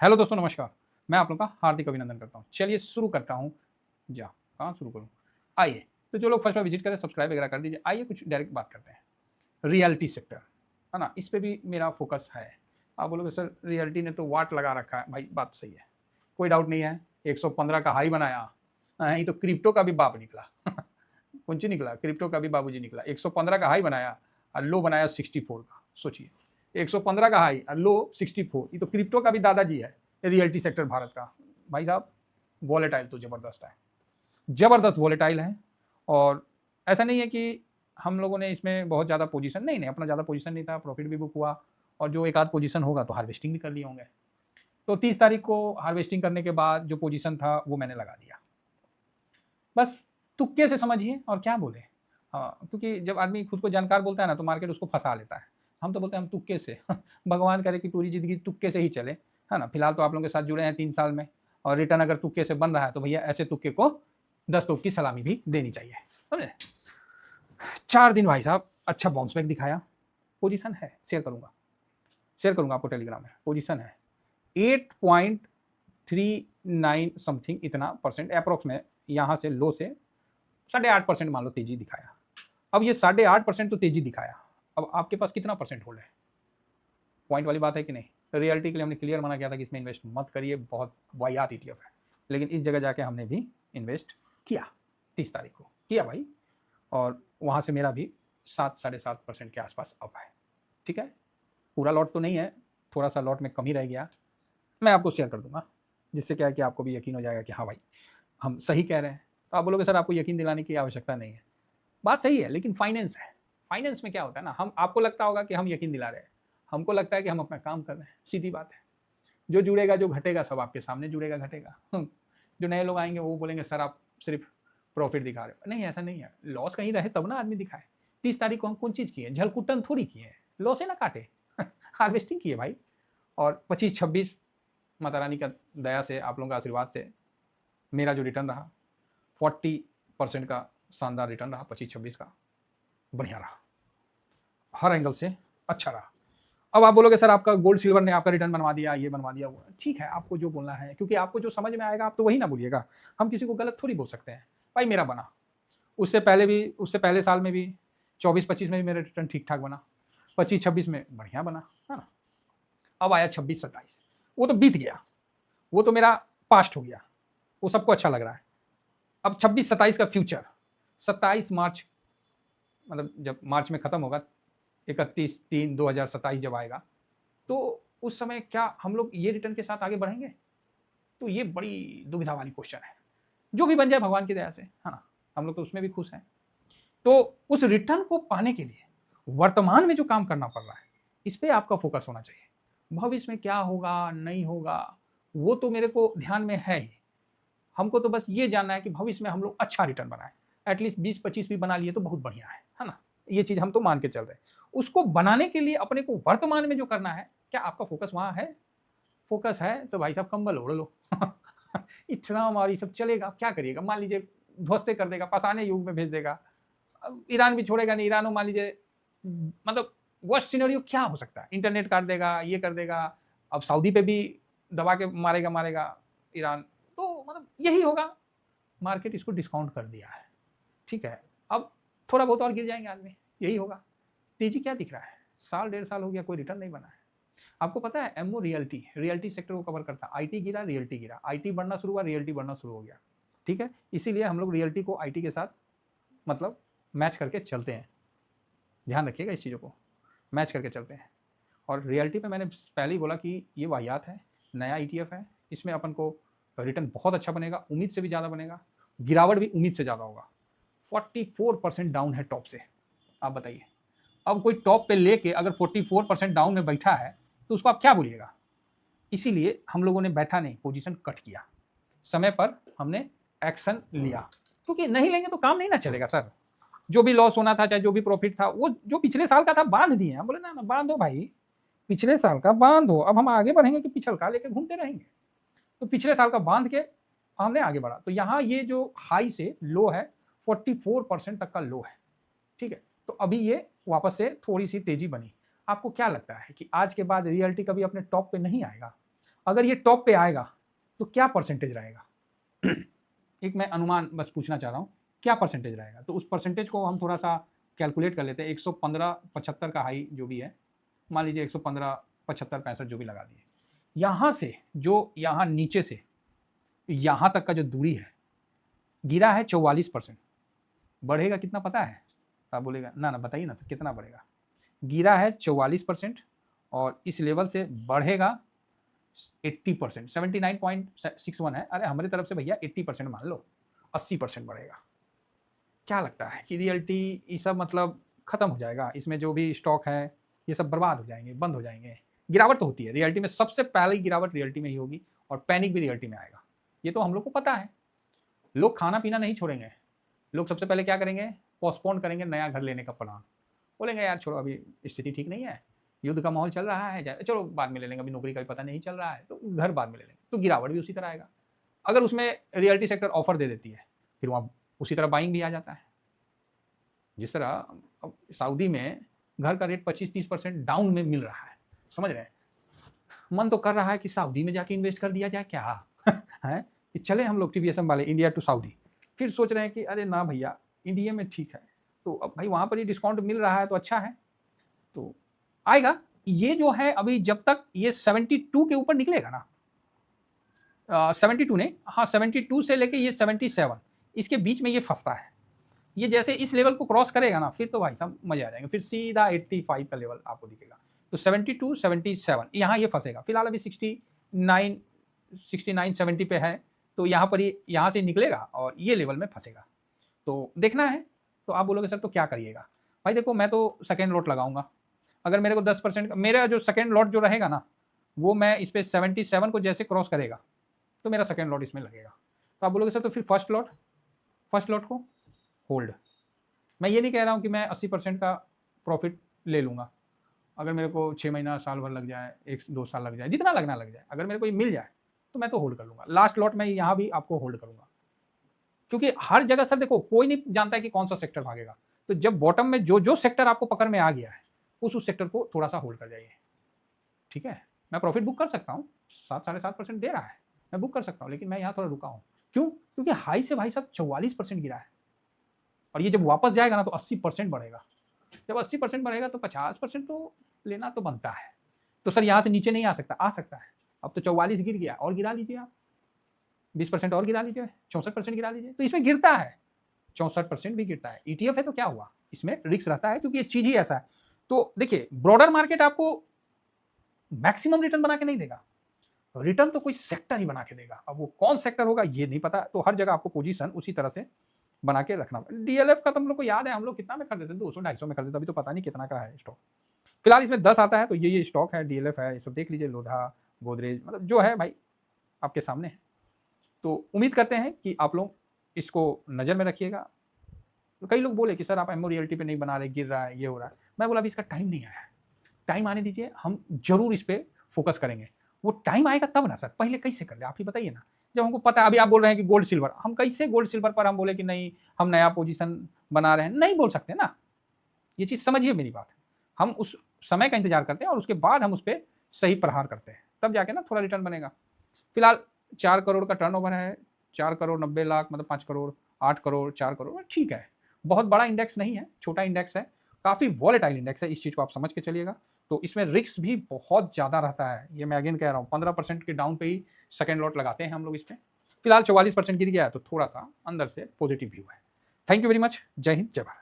Hello दोस्तों, नमस्कार। मैं आप लोगों का हार्दिक अभिनंदन करता हूँ। चलिए शुरू करता हूँ। कहाँ शुरू करूँ? आइए, तो जो लोग फर्स्ट बार विजिट करें सब्सक्राइब वगैरह कर दीजिए। आइए कुछ डायरेक्ट बात करते हैं। रियलिटी सेक्टर, है ना? इस पे भी मेरा फोकस है। आप बोलोगे सर रियलिटी ने तो वाट लगा रखा है। भाई बात सही है, कोई डाउट नहीं है। 115 का हाई बनाया, ये तो क्रिप्टो का भी बाप निकला। कुंची निकला, क्रिप्टो का भी बाबूजी निकला। 115 का हाई बनाया और लो बनाया 64 का। सोचिए, 115 का हाई और लो 64, ये तो क्रिप्टो का भी दादाजी है। रियलिटी सेक्टर भारत का भाई साहब, वॉलेटाइल तो जबरदस्त है, जबरदस्त वॉलेटाइल है। और ऐसा नहीं है कि हम लोगों ने इसमें बहुत ज़्यादा पोजीशन नहीं, अपना ज़्यादा पोजीशन नहीं था, प्रॉफिट भी बुक हुआ। और जो एक आध पोजीशन होगा तो हार्वेस्टिंग भी कर लिए होंगे। तो 30 तारीख को हार्वेस्टिंग करने के बाद जो पोजीशन था वो मैंने लगा दिया। बस तुक्के से समझिए, और क्या बोले। हाँ, क्योंकि जब आदमी खुद को जानकार बोलता है ना तो मार्केट उसको फंसा लेता है। हम तो बोलते हैं हम तुक्के से। भगवान करे कि पूरी जिंदगी तुक्के से ही चले, है ना। फिलहाल तो आप लोगों के साथ जुड़े हैं 3 साल में, और रिटर्न अगर तुक्के से बन रहा है तो भैया ऐसे तुक्के को 10 लोग की सलामी भी देनी चाहिए, समझे। 4 दिन भाई साहब अच्छा बाउंस बैक दिखाया। पोजीशन है, शेयर करूंगा आपको टेलीग्राम में। पोजीशन है 8.39 समथिंग, इतना परसेंट अप्रोक्स में। यहाँ से लो से 8.5% मान लो तेजी दिखाया। अब ये 8.5% तो तेजी दिखाया, अब आपके पास कितना परसेंट होल्ड है? पॉइंट वाली बात है कि नहीं। रियलिटी के लिए हमने क्लियर मना किया था कि इसमें इन्वेस्ट मत करिए, बहुत वाहियात ETF है। लेकिन इस जगह जाके हमने भी इन्वेस्ट किया, 30 तारीख को किया भाई। और वहाँ से मेरा भी 7-7.5% के आसपास अप है। ठीक है, पूरा लॉट तो नहीं है, थोड़ा सा लॉट में कमी रह गया। मैं आपको शेयर कर दूंगा, जिससे क्या है कि आपको भी यकीन हो जाएगा कि हाँ भाई हम सही कह रहे हैं। तो आप बोलोगे सर आपको यकीन दिलाने की आवश्यकता नहीं है। बात सही है, लेकिन फाइनेंस है। फाइनेंस में क्या होता है ना, हम आपको लगता होगा कि हम यकीन दिला रहे हैं, हमको लगता है कि हम अपना काम कर रहे हैं। सीधी बात है, जो जुड़ेगा जो घटेगा सब आपके सामने जुड़ेगा घटेगा। जो नए लोग आएंगे वो बोलेंगे सर आप सिर्फ प्रॉफिट दिखा रहे हो। नहीं, ऐसा नहीं है। लॉस कहीं रहे तब ना आदमी दिखाए। 30 तारीख को हम कौन चीज़ किए, झलकुटन थोड़ी किए, लॉस है ना काटे। हार्वेस्टिंग किए भाई। और 25-26 माता रानी का दया से, आप लोगों का आशीर्वाद से मेरा जो रिटर्न रहा 40% का शानदार रिटर्न रहा। 25-26 का बढ़िया रहा, हर एंगल से अच्छा रहा। अब आप बोलोगे सर आपका गोल्ड सिल्वर ने आपका रिटर्न बनवा दिया, ये बनवा दिया, वो ठीक है, आपको जो बोलना है, क्योंकि आपको जो समझ में आएगा आप तो वही ना बोलिएगा। हम किसी को गलत थोड़ी बोल सकते हैं। भाई मेरा बना, उससे पहले भी, उससे पहले साल में भी 24-25 में भी मेरा रिटर्न ठीक ठाक बना, 25-26 में बढ़िया बना, है ना। अब आया 26-27, वो तो बीत गया, वो तो मेरा पास्ट हो गया, वो सबको अच्छा लग रहा है। अब 26-27 का फ्यूचर, 27 मार्च, मतलब जब मार्च में खत्म होगा, 31/3/2027 जब आएगा, तो उस समय क्या हम लोग ये रिटर्न के साथ आगे बढ़ेंगे? तो ये बड़ी दुविधा वाली क्वेश्चन है। जो भी बन जाए भगवान की दया से, है ना, हम लोग तो उसमें भी खुश हैं। तो उस रिटर्न को पाने के लिए वर्तमान में जो काम करना पड़ रहा है, इस पे आपका फोकस होना चाहिए। भविष्य में क्या होगा नहीं होगा वो तो मेरे को ध्यान में है ही। हमको तो बस ये जानना है कि भविष्य में हम लोग अच्छा रिटर्न बनाए। एटलीस्ट 20-25 भी बना लिए तो बहुत बढ़िया है ना। ये चीज़ हम तो मान के चल रहे हैं। उसको बनाने के लिए अपने को वर्तमान में जो करना है, क्या आपका फोकस वहाँ है? फोकस है तो भाई साहब कंबल ओढ़ लो। इतना हमारी सब चलेगा, क्या करिएगा? मान लीजिए ध्वस्ते कर देगा, पाषाण युग में भेज देगा। ईरान भी छोड़ेगा नहीं, ईरान मान लीजिए, मतलब वर्स्ट सिनेरियो क्या हो सकता है? इंटरनेट काट देगा, ये कर देगा। अब सऊदी पे भी दबा के मारेगा ईरान। तो मतलब यही होगा। मार्केट इसको डिस्काउंट कर दिया है, ठीक है। अब थोड़ा बहुत और गिर जाएंगे आदमी, यही होगा। तेजी क्या दिख रहा है? साल 1.5 साल हो गया, कोई रिटर्न नहीं बना है। आपको पता है एमओ रियल्टी सेक्टर को कवर करता है। आईटी गिरा, रियल्टी गिरा, आईटी बढ़ना शुरू हुआ, रियल्टी बढ़ना शुरू हो गया, ठीक है। इसीलिए हम लोग रियल्टी को आईटी के साथ मतलब मैच करके चलते हैं। ध्यान रखिएगा इस चीज़ों को, मैच करके चलते हैं। और रियल्टी पे मैंने पहले ही बोला कि ये वाहियात है, नया ETF है, इसमें अपन को रिटर्न बहुत अच्छा बनेगा, उम्मीद से भी ज़्यादा बनेगा, गिरावट भी उम्मीद से ज़्यादा होगा। 44% डाउन है टॉप से। आप बताइए, अब कोई टॉप पे लेके अगर 44% डाउन में बैठा है तो उसको आप क्या बोलिएगा? इसीलिए हम लोगों ने बैठा नहीं, पोजीशन कट किया, समय पर हमने एक्शन लिया, क्योंकि नहीं लेंगे तो काम नहीं ना चलेगा सर। जो भी लॉस होना था, चाहे जो भी प्रॉफिट था, वो जो पिछले साल का था बांध दिए। हम बोले ना ना बांधो भाई, पिछले साल का बांधो। अब हम आगे बढ़ेंगे कि पिछल का लेके घूमते रहेंगे? तो पिछले साल का बांध के हमने आगे बढ़ा। तो यहाँ ये जो हाई से लो है 44% तक का लो है, ठीक है। तो अभी ये वापस से थोड़ी सी तेजी बनी। आपको क्या लगता है कि आज के बाद रियलिटी कभी अपने टॉप पे नहीं आएगा? अगर ये टॉप पे आएगा तो क्या परसेंटेज रहेगा? एक मैं अनुमान बस पूछना चाह रहा हूँ, क्या परसेंटेज रहेगा? तो उस परसेंटेज को हम थोड़ा सा कैलकुलेट कर लेते हैं। 115-75 का हाई जो भी है, मान लीजिए 115-75-65 जो भी लगा दिए। यहाँ से जो यहाँ नीचे से यहाँ तक का जो दूरी है, गिरा है 44%। बढ़ेगा कितना पता है? आप बोलेगा ना ना बताइए ना सर कितना बढ़ेगा? गिरा है 44% और इस लेवल से बढ़ेगा 80%, 79.61 है। अरे हमारी तरफ से भैया 80% मान लो, 80% बढ़ेगा। क्या लगता है कि रियलिटी ये सब मतलब खत्म हो जाएगा? इसमें जो भी स्टॉक है ये सब बर्बाद हो जाएंगे, बंद हो जाएंगे? गिरावट तो होती है रियलिटी में, सबसे पहले गिरावट रियलिटी में ही होगी और पैनिक भी रियलिटी में आएगा। ये तो हम लोग को पता है। लोग खाना पीना नहीं छोड़ेंगे, लोग सबसे पहले क्या करेंगे? पोस्टपोन करेंगे नया घर लेने का प्लान। बोलेंगे यार छोड़ो, अभी स्थिति ठीक नहीं है, युद्ध का माहौल चल रहा है, चलो बाद में ले लेंगे, अभी नौकरी का भी पता नहीं चल रहा है तो घर बाद में ले लेंगे। तो गिरावट भी उसी तरह आएगा। अगर उसमें रियलिटी सेक्टर ऑफर दे देती है, फिर वहाँ उसी तरह बाइंग भी आ जाता है। जिस तरह अब सऊदी में घर का रेट 25-30% डाउन में मिल रहा है, समझ रहे हैं? मन तो कर रहा है कि सऊदी में जाके इन्वेस्ट कर दिया जाए क्या है कि चले हम लोग टीवीएसएम वाले इंडिया टू सऊदी। फिर सोच रहे हैं कि अरे ना भैया इंडिया में ठीक है, तो अब भाई वहाँ पर ही डिस्काउंट मिल रहा है तो अच्छा है, तो आएगा। ये जो है अभी जब तक ये 72 के ऊपर निकलेगा ना, 72 नहीं, हाँ 72 से लेके ये 77, इसके बीच में ये फंसता है। ये जैसे इस लेवल को क्रॉस करेगा ना, फिर तो भाई साहब मजे आ जाएंगे, फिर सीधा 85 का लेवल आपको दिखेगा। तो 72, 77 यहाँ ये फंसेगा। फिलहाल अभी 69, 70 पे है, तो यहाँ पर ये यहाँ से निकलेगा और ये लेवल में फंसेगा। तो देखना है। तो आप बोलोगे सर तो क्या करिएगा? भाई देखो मैं तो सेकेंड लॉट लगाऊंगा। अगर मेरे को 10% मेरा जो सेकेंड लॉट जो रहेगा ना, वो मैं इस पर 77 को जैसे क्रॉस करेगा तो मेरा सेकेंड लॉट इसमें लगेगा। तो आप बोलोगे सर तो फिर फर्स्ट लॉट को होल्ड। मैं ये नहीं कह रहा हूँ कि मैं 80% का प्रॉफिट ले लूँगा। अगर मेरे को 6 महीना साल भर लग जाए, 1-2 साल लग जाए, जितना लगना लग जाए, अगर मेरे को ये मिल जाए तो मैं तो होल्ड कर लूँगा। लास्ट लॉट मैं यहाँ भी आपको होल्ड करूँगा, क्योंकि हर जगह सर देखो कोई नहीं जानता है कि कौन सा सेक्टर भागेगा। तो जब बॉटम में जो सेक्टर आपको पकड़ में आ गया है उस सेक्टर को थोड़ा सा होल्ड कर जाइए, ठीक है? मैं प्रॉफिट बुक कर सकता हूँ, 7-7.5% दे रहा है, मैं बुक कर सकता हूँ, लेकिन मैं यहाँ थोड़ा रुका हूँ। क्यों? क्योंकि हाई से भाई साहब 44% गिरा है और ये जब वापस जाएगा ना तो 80% बढ़ेगा। जब 80% बढ़ेगा तो 50% तो लेना तो बनता है। तो सर यहाँ से नीचे नहीं आ सकता है। अब तो 44 गिर गया, और गिरा लीजिए आप, 20% और गिरा लीजिए, 64% गिरा लीजिए। तो इसमें गिरता है, 64% भी गिरता है। ETF है तो क्या हुआ, इसमें रिस्क रहता है क्योंकि ये चीज ही ऐसा है। तो देखिए ब्रॉडर मार्केट आपको मैक्सिमम रिटर्न बना के नहीं देगा, रिटर्न तो कोई सेक्टर ही बना के देगा। अब वो कौन सेक्टर होगा ये नहीं पता, तो हर जगह आपको पोजीशन उसी तरह से बना के रखना। DLF का तो हम लोग को याद है, हम लोग कितना में कर देते थे, 200-250 में कर देते, अभी तो पता नहीं कितना का है स्टॉक। फिलहाल इसमें 10 आता है तो ये स्टॉक है, DLF है, ये सब देख लीजिए, लोधा, गोदरेज, मतलब जो है भाई आपके सामने है। तो उम्मीद करते हैं कि आप लोग इसको नज़र में रखिएगा। तो कई लोग बोले कि सर आप एमओ रियलिटी पे नहीं बना रहे, गिर रहा है, ये हो रहा है। मैं बोला अभी इसका टाइम नहीं आया है, टाइम आने दीजिए, हम जरूर इस पर फोकस करेंगे। वो टाइम आएगा तब ना सर, पहले कैसे कर ले आप ही बताइए ना। जब हमको पता है, अभी आप बोल रहे हैं कि गोल्ड सिल्वर, हम कैसे गोल्ड सिल्वर पर हम बोले कि नहीं हम नया पोजीशन बना रहे हैं? नहीं बोल सकते ना, ये चीज़ समझिए मेरी बात। हम उस समय का इंतजार करते हैं और उसके बाद हम उस पर सही प्रहार करते हैं, तब जाके ना थोड़ा रिटर्न बनेगा। फिलहाल 4 करोड़ का टर्नओवर है, 4 करोड़ 90 लाख, मतलब 5 करोड़, 8 करोड़, 4 करोड़, ठीक है। बहुत बड़ा इंडेक्स नहीं है, छोटा इंडेक्स है, काफ़ी वॉलेटाइल इंडेक्स है, इस चीज़ को आप समझ के चलिएगा। तो इसमें रिस्क भी बहुत ज़्यादा रहता है, ये मैं अगेन कह रहा हूँ। 15% के डाउन पे ही सेकेंड लॉट लगाते हैं हम लोग इस पर। फिलहाल 44% गिर गया है तो थोड़ा सा अंदर से पॉजिटिव व्यू है। Thank you very much. जय हिंद, जय भारत।